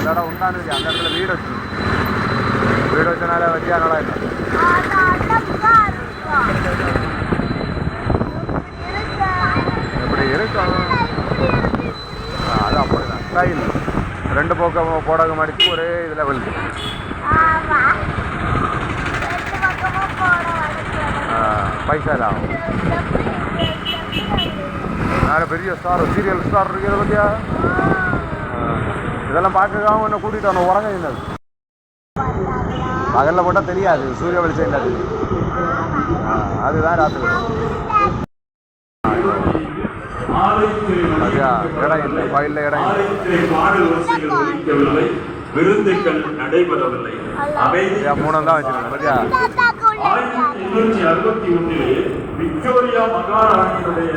இடம் உண்டானு அந்த இடத்துல வீடு வச்சு வீடு வச்சனால வச்சியா நல்லா இல்லை எப்படி இருக்கும் அது அப்படிதான் ஸ்டைல் ரெண்டு பக்கம் போடக மடித்து ஒரே இதில் விழுது பைசா ஆகும் வேறு பெரிய ஸ்டார் சீரியல் ஸ்டார் இருக்கிறத பற்றியா இதெல்லாம் பார்க்கக்காம என்ன கூட்டிகிட்டு வரணும் உறங்க இருந்தது பகலில் போட்டால் தெரியாது சூரிய வெளிச்சம் இல்லாது அதுதான் ராத்திரி இடம் இல்லை பகலில் இடம் இல்லை விருந்துகள் நடைபெறவில்லை மூணம் தான் வச்சிருக்கேன் பத்தியா 1861 விக்டோரியா மகாராணியுடைய